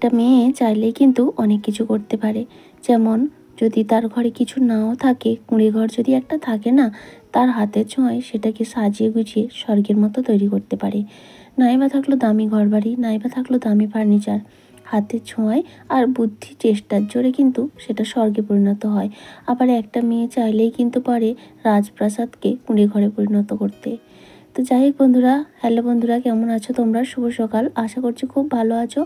একটা মেয়ে চাইলেই কিন্তু অনেক কিছু করতে পারে। যেমন যদি তার ঘরে কিছু নাও থাকে, কুঁড়ে ঘর যদি একটা থাকে না, তার হাতের ছোঁয়ায় সেটাকে সাজিয়ে গুছিয়ে স্বর্গের মতো তৈরি করতে পারে। নাইবা থাকলো দামি ঘরবাড়ি, নাইবা থাকলো দামি ফার্নিচার, হাতের ছোঁয়ায় আর বুদ্ধি চেষ্টার জোরে কিন্তু সেটা স্বর্গে পরিণত হয়। আবার একটা মেয়ে চাইলেই কিন্তু পারে রাজপ্রাসাদকে কুঁড়ে ঘরে পরিণত করতে। তো যাই হোক বন্ধুরা, হ্যালো বন্ধুরা, কেমন আছো তোমরা? শুভ সকাল। আশা করছি খুব ভালো আছো,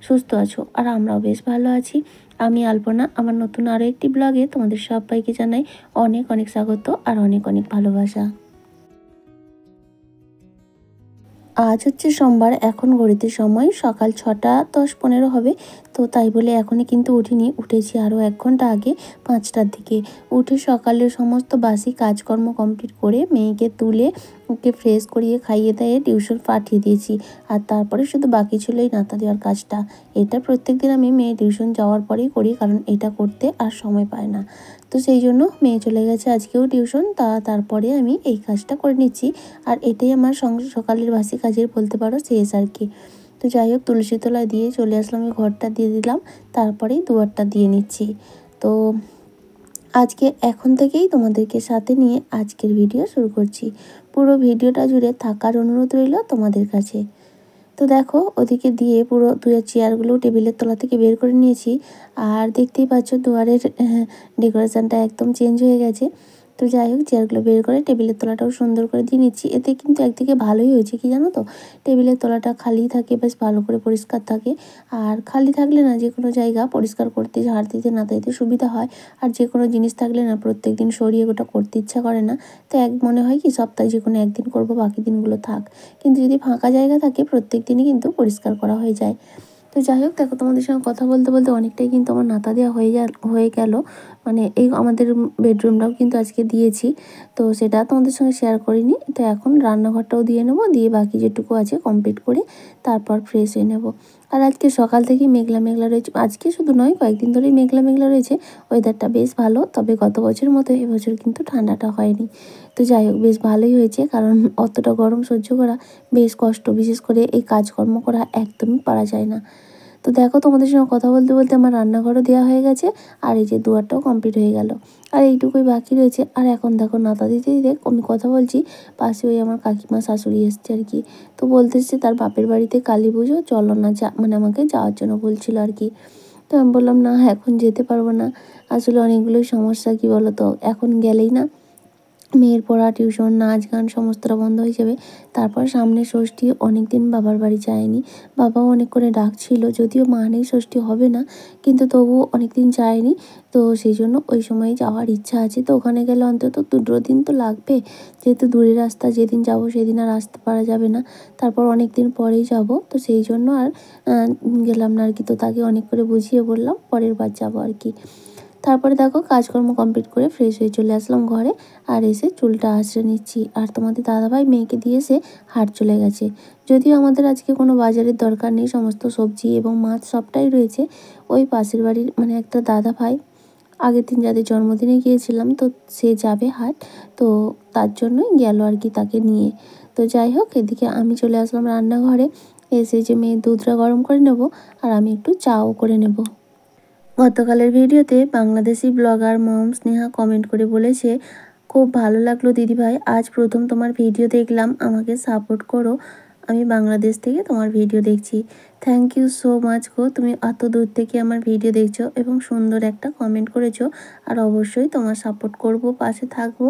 সুস্থ আছো, আর আমরাও বেশ ভালো আছি। আমি আলপনা, আমার নতুন আরও একটি ব্লগে তোমাদের সবাইকে জানাই অনেক অনেক স্বাগত আর অনেক অনেক ভালোবাসা। আজ হচ্ছে সোমবার, এখন ঘড়িতে সময় সকাল 6:10-15 হবে। তো তাই বলে এখনই কিন্তু উঠিনি, উঠেছি আরও 1 ঘন্টা আগে, 5টার দিকে। উঠে সকালের সমস্ত বাসি কাজকর্ম কমপ্লিট করে মেয়েকে তুলে ওকে ফ্রেশ করিয়ে খাইয়ে দিয়ে টিউশন পাঠিয়ে দিয়েছি। আর তারপরে শুধু বাকি ছিল এই নাতা দেওয়ার কাজটা। এটা প্রত্যেকদিন আমি মেয়ে টিউশন যাওয়ার পরেই করি, কারণ এটা করতে আর সময় পায় না। তো সেই জন্য মেয়ে চলে গেছে আজকেও টিউশন, তারপরে আমি এই কাজটা করে নিচ্ছি। আর এটাই আমার সকালের বাসি কাজের বলতে পারো শেষ আর কি। তো যাই হোক, তুলসী তলায় দিয়ে চলে আসলাম, আমি ঘরটা দিয়ে দিলাম, তারপরেই দুয়ারটা দিয়ে নিচ্ছি। তো আজকে এখন থেকেই তোমাদেরকে সাথে নিয়ে আজকের ভিডিও শুরু করছি। পুরো ভিডিওটা জুড়ে থাকার অনুরোধ রইল তোমাদের কাছে। তো দেখো, ওদিকে দিয়ে পুরো দুয়ের চেয়ারগুলো টেবিলের তলা থেকে বের করে নিয়েছি। আর দেখতেই পাচ্ছ দুয়ারের ডেকোরেশনটা একদম চেঞ্জ হয়ে গেছে। তো যাই হোক, চেয়ারগুলো বের করে টেবিলের তলাটাও সুন্দর করে দিয়ে নিচ্ছি। এতে কিন্তু একদিকে ভালোই হয়েছে, কি জানো তো, টেবিলের তলাটা খালি থাকে, বেশ ভালো করে পরিষ্কার থাকে। আর খালি থাকলে না যে কোনো জায়গা পরিষ্কার করতে, ঝাড় দিতে, না দিতে সুবিধা হয়। আর যে কোনো জিনিস থাকলে না প্রত্যেক দিন সরিয়ে ওটা করতে ইচ্ছা করে না। তো মনে হয় কি সপ্তাহে যে কোনো একদিন করবো, বাকি দিনগুলো থাক। কিন্তু যদি ফাঁকা জায়গা থাকে প্রত্যেক দিনই কিন্তু পরিষ্কার করা হয়ে যায়। তো যাই হোক, দেখো তোমাদের সঙ্গে কথা বলতে বলতে অনেকটাই কিন্তু আমার নাতা দেওয়া হয়ে গেল। মানে এই আমাদের বেডরুমটাও কিন্তু আজকে দিয়েছি, তো সেটা তোমাদের সঙ্গে শেয়ার করিনি। তো এখন রান্নাঘরটাও দিয়ে নেবো, দিয়ে বাকি যেটুকু আছে কমপ্লিট করে তারপর ফ্রেশ হয়ে নেব। আর আজকে সকাল থেকেই মেঘলা মেঘলা রয়েছে, আজকে শুধু নয় কয়েকদিন ধরেই মেঘলা মেঘলা রয়েছে। ওয়েদারটা বেশ ভালো, তবে গত বছরের মতো এবছর কিন্তু ঠান্ডাটা হয়নি। তো যাই হোক, বেশ ভালোই হয়েছে, কারণ অতটা গরম সহ্য করা বেশ কষ্ট, বিশেষ করে এই কাজকর্ম করা একদমই পারা যায় না। তো দেখো, তোমাদের সঙ্গে কথা বলতে বলতে আমার রান্নাঘরও দেওয়া হয়ে গেছে, আর এই যে দুয়ারটাও কমপ্লিট হয়ে গেল। আর এইটুকুই বাকি রয়েছে। আর এখন দেখো, নাতা দিতে দিতে আমি কথা বলছি, পাশে ওই আমার কাকিমা শাশুড়ি এসছে আর কি। তো বলতেছে তার বাপের বাড়িতে কালী পুজো, চলো না মানে আমাকে যাওয়ার জন্য বলছিল আর কি। তো আমি বললাম না, এখন যেতে পারবো না, আসলে অনেকগুলোই সমস্যা, কি বলো তো, এখন গেলেই না মেয়ের পড়া, টিউশন, নাচ গান সমস্তটা বন্ধ হয়ে যাবে। তারপর সামনে ষষ্ঠী, অনেক দিন বাবার বাড়ি যায়নি, বাবাও অনেক করে ডাকছিল, যদিও মা নেই ষষ্ঠী হবে না, কিন্তু তবুও অনেক দিন যায়নি। তো সেই জন্য ওই সময় যাওয়ার ইচ্ছা আছে। তো ওখানে গেলে অন্তত 2 দিন তো লাগবে, যেহেতু দূরের রাস্তা, যেদিন যাব সেদিন আর আসতে পারা যাবে না, তারপর অনেক দিন পরেই যাব। তো সেই জন্য আর গেলাম না আর কি। তো তাকে অনেক করে বুঝিয়ে বললাম পরের বার যাবো আর কি। তারপরে দেখো, কাজকর্ম কমপ্লিট করে ফ্রেশ হয়ে চলে আসলাম ঘরে, আর এসে চুলটা আঁচড়ে নিচ্ছি। আর তোমাদের দাদাভাই মেয়েকে দিয়ে এসে হাট চলে গেছে। যদিও আমাদের আজকে কোনো বাজারের দরকার নেই, সমস্ত সবজি এবং মাছ সবটাই রয়েছে। ওই পাশের বাড়ির মানে একটা দাদাভাই, আগের দিন যাদের জন্মদিনে গিয়েছিলাম, তো সে যাবে হাট, তো তার জন্যই গেল আর কি, তাকে নিয়ে। তো যাই হোক, এদিকে আমি চলে আসলাম রান্নাঘরে। এসে যে মেয়ের দুধটা গরম করে নেব, আর আমি একটু চাও করে নেব। গতকালের ভিডিওতে বাংলাদেশি ব্লগার মম স্নেহা কমেন্ট করে বলেছে, খুব ভালো লাগলো দিদিভাই, আজ প্রথম তোমার ভিডিও দেখলাম, আমাকে সাপোর্ট করো, আমি বাংলাদেশ থেকে তোমার ভিডিও দেখছি। থ্যাংক ইউ সো মাচ গো, তুমি এত দূর থেকে আমার ভিডিও দেখছো এবং সুন্দর একটা কমেন্ট করেছো। আর অবশ্যই তোমার সাপোর্ট করব, পাশে থাকবো,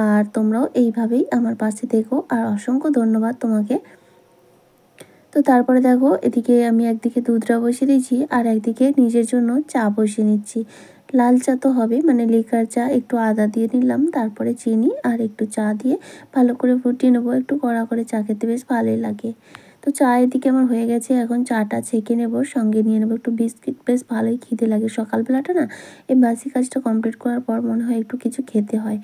আর তোমরাও এইভাবেই আমার পাশে থেকো। আর অসংখ্য ধন্যবাদ তোমাকে। তো তারপরে দেখো, এদিকে আমি একদিকে দুধটা বসিয়ে দিয়েছি, আর একদিকে নিজের জন্য চা বসিয়ে নিচ্ছি। লাল চা তো হবে, মানে লিকার চা, একটু আদা দিয়ে নিলাম, তারপরে চিনি আর একটু চা দিয়ে ভালো করে ফুটিয়ে নেবো। একটু কড়া করে চা খেতে বেশ ভালোই লাগে। তো চা এদিকে আমার হয়ে গেছে, এখন চাটা ছেঁকে নেবো, সঙ্গে নিয়ে নেবো একটু বিস্কিট, বেশ ভালোই খিদে লাগে সকালবেলাটা না, এই বাসি কাজটা কমপ্লিট করার পর মনে হয় একটু কিছু খেতে হয়।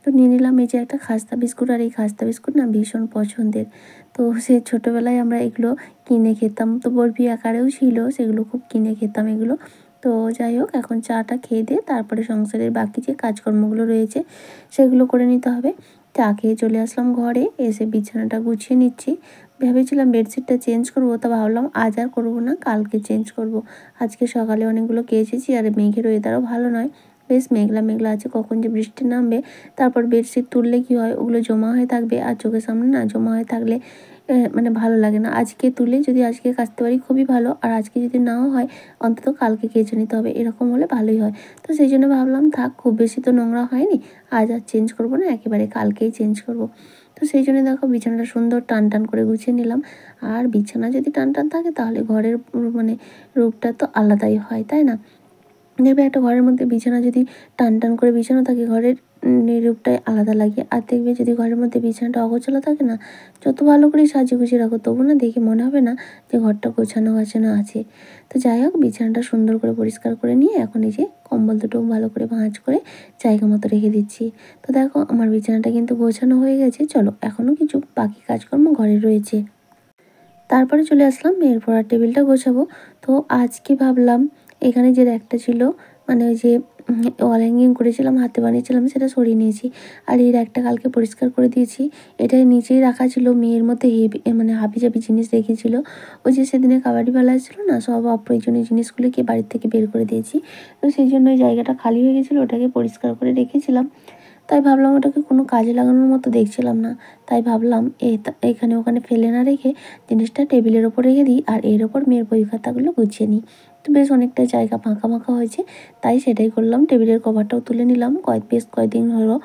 তো নিয়ে নিলাম এই যে একটা খাস্তা বিস্কুট, আর এই খাস্তা বিস্কুট না ভীষণ পছন্দের। তো সে ছোটোবেলায় আমরা এগুলো কিনে খেতাম, তো বরফি আকারেও ছিল, সেগুলো খুব কিনে খেতাম এগুলো। তো যাই হোক, এখন চাটা খেয়ে দিয়ে তারপরে সংসারের বাকি যে কাজকর্মগুলো রয়েছে সেগুলো করে নিতে হবে। চা খেয়ে চলে আসলাম ঘরে, এসে বিছানাটা গুছিয়ে নিচ্ছি। ভেবেছিলাম বেডশিটটা চেঞ্জ করবো, তা ভাবলাম আজ আর করবো না, কালকে চেঞ্জ করব। আজকে সকালে অনেকগুলো কেচেছি, আর মেঘের ওয়েদারও ভালো নয়, বেশ মেঘলা মেঘলা আছে, কখন যে বৃষ্টি নামবে। তারপর বেডশিট তুললে কি হয়, ওগুলো জমা হয়ে থাকবে, আর চোখের সামনে না জমা হয়ে থাকলে মানে ভালো লাগে না। আজকে তুলে যদি আজকে কাচতে পারি খুবই ভালো, আর আজকে যদি নাও হয় অন্তত কালকে কেচে নিতে হবে, এরকম হলে ভালোই হয়। তো সেই জন্য ভাবলাম থাক, খুব বেশি তো নোংরা হয়নি, আজ আর চেঞ্জ করবো না, একেবারে কালকেই চেঞ্জ করব। তো সেই জন্য দেখো বিছানাটা সুন্দর টান টান করে গুছিয়ে নিলাম। আর বিছানা যদি টান টান থাকে তাহলে ঘরের মানে রূপটা তো আলাদাই হয়, তাই না? দেখবে একটা ঘরের মধ্যে বিছানা যদি টান টান করে বিছানা থাকে, ঘরের রূপটাই আলাদা লাগে। আর দেখবে যদি ঘরের মধ্যে বিছানাটা অগোছালো থাকে না, যত ভালো করে সাজিয়ে গুছিয়ে রাখো তবু না দেখে মনে হবে না যে ঘরটা গোছানো গাছানো আছে। তো যাই হোক, বিছানাটা সুন্দর করে পরিষ্কার করে নিয়ে এখন এই যে কম্বল দুটো ভালো করে ভাঁজ করে জায়গা মতো রেখে দিচ্ছি। তো দেখো আমার বিছানাটা কিন্তু গোছানো হয়ে গেছে। চলো, এখনও কিছু বাকি কাজকর্ম ঘরে রয়েছে। তারপরে চলে আসলাম মেয়ের পড়ার টেবিলটা গোছাবো। তো আজকে ভাবলাম এখানে যে র্যাকটা ছিল, মানে ওই যে ওয়াল হ্যাঙ্গিং করেছিলাম, হাতে বানিয়েছিলাম, সেটা সরিয়ে নিয়েছি। আর এই র্যাকটা কালকে পরিষ্কার করে দিয়েছি। এটা নিচেই রাখা ছিল, মেয়ের মধ্যে মানে হাবিজাবি জিনিস রেখেছিল। ওই যে সেদিনে কাবাডি বেলা ছিল না, সব অপ্রয়োজনীয় জিনিসগুলোকে বাড়ির থেকে বের করে দিয়েছি। তো সেই জন্য ওই জায়গাটা খালি হয়ে গেছিলো, ওটাকে পরিষ্কার করে রেখেছিলাম। তাই ভাবলাম ওটাকে কোনো কাজে লাগানোর মতো দেখছিলাম না, তাই ভাবলাম এখানে ওখানে ফেলে না রেখে জিনিসটা টেবিলের ওপর রেখে দিই, আর এর ওপর মেয়ের বই খাতাগুলো গুছিয়ে নিই। তো বেশ অনেকটা জায়গা ফাঁকা ফাঁকা হয়েছে, তাই সেটাই করলাম। টেবিলের কভারটাও তুলে নিলাম, বেশ কয়েকদিন হলো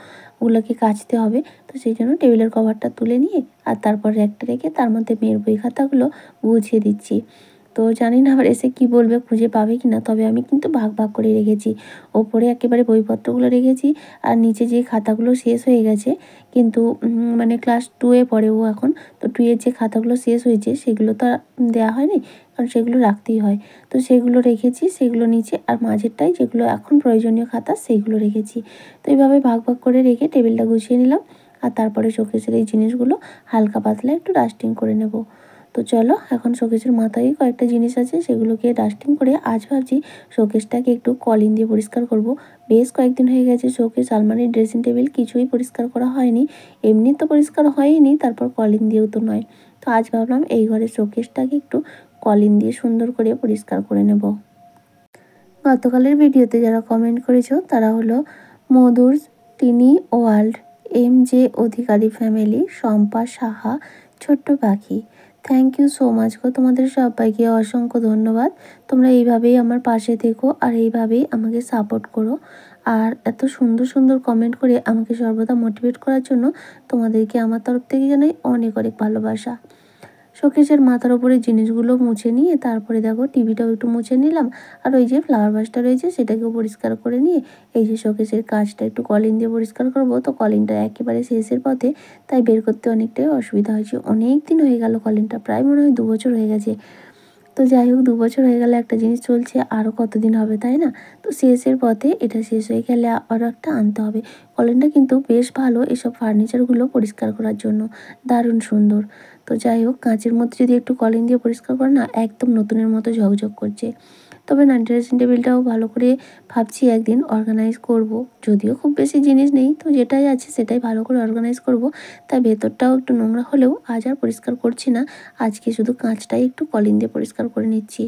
ওগুলোকে কাচতে হবে। তো সেই জন্য টেবিলের কভারটা তুলে নিয়ে আর তারপর র্যাকটা রেখে তার মধ্যে মেয়ের বই খাতাগুলো গুছিয়ে দিচ্ছি। তো জানি না আবার এসে কি বলবে, খুঁজে পাবে কি না, তবে আমি কিন্তু ভাগ ভাগ করে রেখেছি। ওপরে একেবারে বইপত্রগুলো রেখেছি, আর নিচে যে খাতাগুলো শেষ হয়ে গেছে, কিন্তু মানে ক্লাস 2 এ পড়ে ও এখন, তো 2 এর যে খাতাগুলো শেষ হয়েছে সেগুলো তো আর দেওয়া হয়নি, কারণ সেগুলো রাখতেই হয়। তো সেগুলো রেখেছি, সেগুলো নিচে, আর মাঝেরটাই যেগুলো এখন প্রয়োজনীয় খাতা সেইগুলো রেখেছি। তো এইভাবে ভাগ ভাগ করে রেখে টেবিলটা গুছিয়ে নিলাম। আর তারপরে শোকেসের এই জিনিসগুলো হালকা পাতলা একটু ডাস্টিং করে নেব। তো চলো, এখন শোকেসের মাথায় কয়েকটা জিনিস আছে, সেগুলোকে ডাস্টিং করে আজ ভাবছি শোকেসটাকে একটু কলিন দিয়ে পরিষ্কার করব। বেশ কয়েকদিন হয়ে গেছে শোকেস, আলমারি, ড্রেসিং টেবিল কিছুই পরিষ্কার করা হয়নি। এমনি তো পরিষ্কার হয়নি, তারপর কলিন দিয়েও তো নয়। তো আজ ভাবলাম এই ঘরের শোকেসটাকে একটু কলিন দিয়ে সুন্দর করে পরিষ্কার করে নেব। গতকালের ভিডিওতে যারা কমেন্ট করেছো তারা হলো মধুর টিনি ওয়ার্ল্ড, MJ অধিকারী ফ্যামিলি, শম্পা সাহা, ছোট্ট পাখি। থ্যাংক ইউ সো মাচ গো, তোমাদের সবাইকে অসংখ্য ধন্যবাদ। তোমরা এইভাবেই আমার পাশে থেকো, আর এইভাবেই আমাকে সাপোর্ট করো। আর এত সুন্দর সুন্দর কমেন্ট করে আমাকে সর্বদা মোটিভেট করার জন্য তোমাদেরকে আমার তরফ থেকে জানাই অনেক অনেক ভালোবাসা। শোকেসের মাথার উপরে জিনিসগুলো মুছে নিয়ে তারপরে দেখো টিভিটাও একটু মুছে নিলাম। আর ওই যে ফ্লাওয়ার ভাসটা রয়েছে সেটাকেও পরিষ্কার করে নিয়ে এই যে শোকেসের কাজটা একটু কলিন দিয়ে পরিষ্কার করবো। তো কলিনটা একেবারে শেষের পথে, তাই বের করতে অনেকটাই অসুবিধা হয়েছে। অনেক দিন হয়ে গেল কলিনটা, প্রায় মনে হয় 2 বছর হয়ে গেছে। তো যাই হোক, 2 বছর হয়ে গেলে একটা জিনিস চলছে, আরও কতদিন হবে, তাই না? তো শেষের পথে, এটা শেষ হয়ে গেলে আরও একটা আনতে হবে। কলিনটা কিন্তু বেশ ভালো এসব ফার্নিচারগুলো পরিষ্কার করার জন্য, দারুণ সুন্দর। তো যাই হোক, কাঁচের মধ্যে যদি একটু কলিন দিয়ে পরিষ্কার করে না, একদম নতুনের মতো ঝকঝক করছে। তবে না, ড্রেসিং টেবিলটাও ভালো করে ভাবছি একদিন অর্গানাইজ করব। যদিও খুব বেশি জিনিস নেই, তো যেটাই আছে সেটাই ভালো করে অর্গানাইজ করব। তাই ভেতরটাও একটু নোংরা হলেও আজ আর পরিষ্কার করছি না, আজকে শুধু কাঁচটাই একটু কলিন দিয়ে পরিষ্কার করে নিচ্ছি।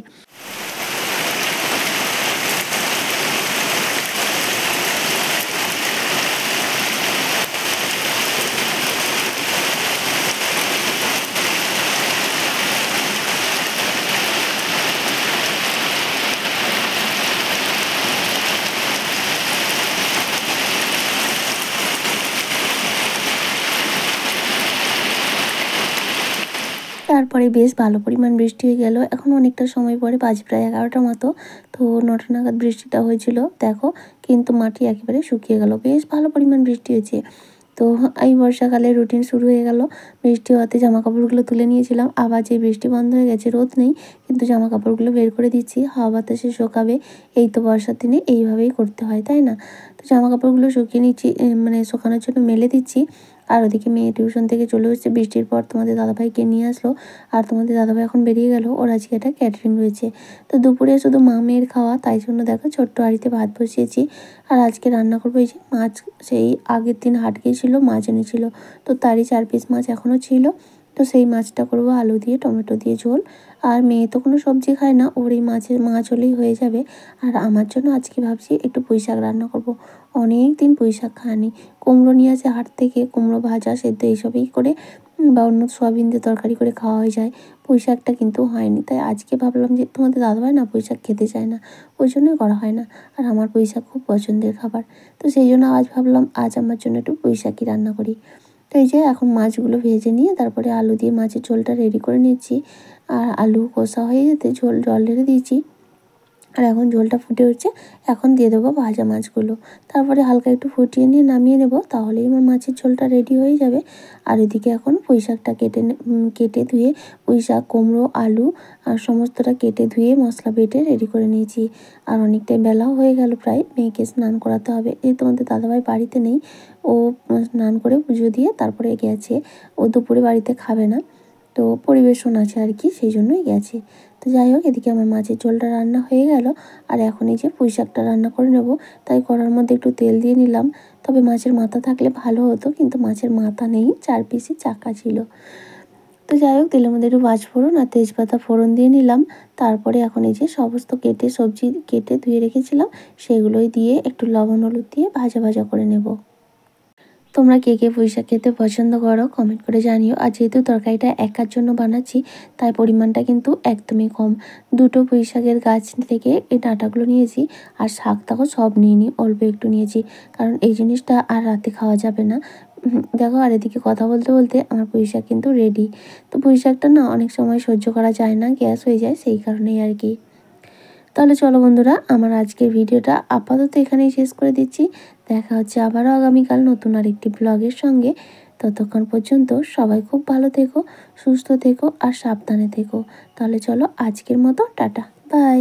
তারপরে বেশ ভালো পরিমাণ বৃষ্টি হয়ে গেল। এখন অনেকটা সময় পরে, বাজে প্রায় 11টার মতো। তো 9টা নাগাদ বৃষ্টিটা হয়েছিল দেখো, কিন্তু মাটি একেবারে শুকিয়ে গেল। বেশ ভালো পরিমাণ বৃষ্টি হয়েছে। তো এই বর্ষাকালের রুটিন শুরু হয়ে গেল। বৃষ্টি হওয়াতে জামা কাপড়গুলো তুলে নিয়েছিলাম, আবার যে বৃষ্টি বন্ধ হয়ে গেছে, রোদ নেই, কিন্তু জামা কাপড়গুলো বের করে দিচ্ছি, হাওয়া বাতাসে শোকাবে। এই তো বর্ষার দিনে এইভাবেই করতে হয়, তাই না? তো জামা কাপড়গুলো শুকিয়ে নিচ্ছি, মানে শুকানোর জন্য মেলে দিচ্ছি। আর ওদিকে মেয়ে টিউশন থেকে চলে এসেছে বৃষ্টির পর, তোমাদের দাদাভাইকে নিয়ে আসলো। আর তোমাদের দাদাভাই এখন বেরিয়ে গেল, ওর আজকে একটা ক্যাটারিং রয়েছে। তো দুপুরে শুধু মা মেয়ের খাওয়া, তাই জন্য দেখো ছোট্ট হাঁড়িতে ভাত বসিয়েছি। আর আজকে রান্না করবো এই যে মাছ, সেই আগের দিন হাট গিয়েছিলো, মাছ এনেছিল, তো তারই 4 পিস মাছ এখনও ছিল। তো সেই মাছটা করবো আলু দিয়ে টমেটো দিয়ে ঝোল। আর মেয়ে তো কোনো সবজি খায় না, ওর এই মাছ হলেই হয়ে যাবে। আর আমার জন্য আজকে ভাবছি একটু পুঁই শাক রান্না করব। অনেক দিন পুঁই শাক খাইনি। কুমড়ো নিয়ে আসে হাট থেকে, কুমড়ো ভাজা সেদ্ধ এইসবই করে বা অন্য সয়াবিন দিয়ে তরকারি করে খাওয়া হয়ে যায়। পুঁই শাকটা কিন্তু হয়নি, তাই আজকে ভাবলাম যে তোমাদের দাদাভাই না পুঁই শাক খেতে চায় না, ওই জন্যই করা হয় না। আর আমার পুঁই শাক খুব পছন্দের খাবার, তো সেই জন্য আজ ভাবলাম আজ আমার জন্য একটু পুঁই শাকই রান্না করি। তো এই যে এখন মাছগুলো ভেজে নিয়ে তারপরে আলু দিয়ে মাছের ঝোলটা রেডি করে নিচ্ছি। আর আলু কষা হয়ে যেতে জল ঢেলে দিয়েছি। আর এখন ঝোলটা ফুটে উঠছে, এখন দিয়ে দেবো ভাজা মাছগুলো। তারপরে হালকা একটু ফুটিয়ে নিয়ে নামিয়ে নেব, তাহলেই আমার মাছের ঝোলটা রেডি হয়ে যাবে। আর এদিকে এখন পুঁই শাকটা কেটে ধুয়ে পুঁই শাক, কুমড়ো, আলু আর সমস্তটা কেটে ধুয়ে মশলা বেটে রেডি করে নিয়েছি। আর অনেকটাই বেলাও হয়ে গেল প্রায়, মেয়েকে স্নান করাতে হবে। তোমাদের দাদাভাই বাড়িতে নেই, ও স্নান করে পুজো দিয়ে তারপরে গেছে। ও দুপুরে বাড়িতে খাবে না, তো পরিবেশন আছে আর কি, সেই জন্যই গেছে। তো যাই হোক, এদিকে আমার মাছের ঝোলটা রান্না হয়ে গেল। আর এখন এই যে পুঁই শাকটা রান্না করে নেব, তাই কড়ার মধ্যে একটু তেল দিয়ে নিলাম। তবে মাছের মাথা থাকলে ভালো হতো, কিন্তু মাছের মাথা নেই, 4 পিসই চাকা ছিল। তো যাই হোক, তেলের মধ্যে একটু পাঁচফোড়ন আর তেজপাতা ফোড়ন দিয়ে নিলাম। তারপরে এখন এই যে সমস্ত সবজি কেটে ধুয়ে রেখেছিলাম, সেগুলোই দিয়ে একটু লবণ হলুদ দিয়ে ভাজা ভাজা করে নেব। তোমরা কে কে পুঁই শাক খেতে পছন্দ করো কমেন্ট করে জানিও। আর যেহেতু তরকারিটা একার জন্য বানাচ্ছি, তাই পরিমাণটা কিন্তু একদমই কম। 2টো পুঁই শাকের গাছ থেকে এই ডাঁটাগুলো নিয়েছি, আর শাকটাও সব নিইনি, অল্প একটু নিয়েছি, কারণ এই জিনিসটা আর রাতে খাওয়া যাবে না। দেখো, আর এদিকে কথা বলতে বলতে আমার পুঁই শাক কিন্তু রেডি। তো পুঁই শাকটা না অনেক সময় সহ্য করা যায় না, গ্যাস হয়ে যায়, সেই কারণেই আর কি। তাহলে চলো বন্ধুরা, আমার আজকের ভিডিওটা আপাতত এখানেই শেষ করে দিচ্ছি। দেখা হচ্ছে আবারও আগামীকাল নতুন আরেকটি ব্লগের সঙ্গে। ততক্ষণ পর্যন্ত সবাই খুব ভালো থেকো, সুস্থ থেকো আর সাবধানে থেকো। তাহলে চলো আজকের মতো টাটা, বাই।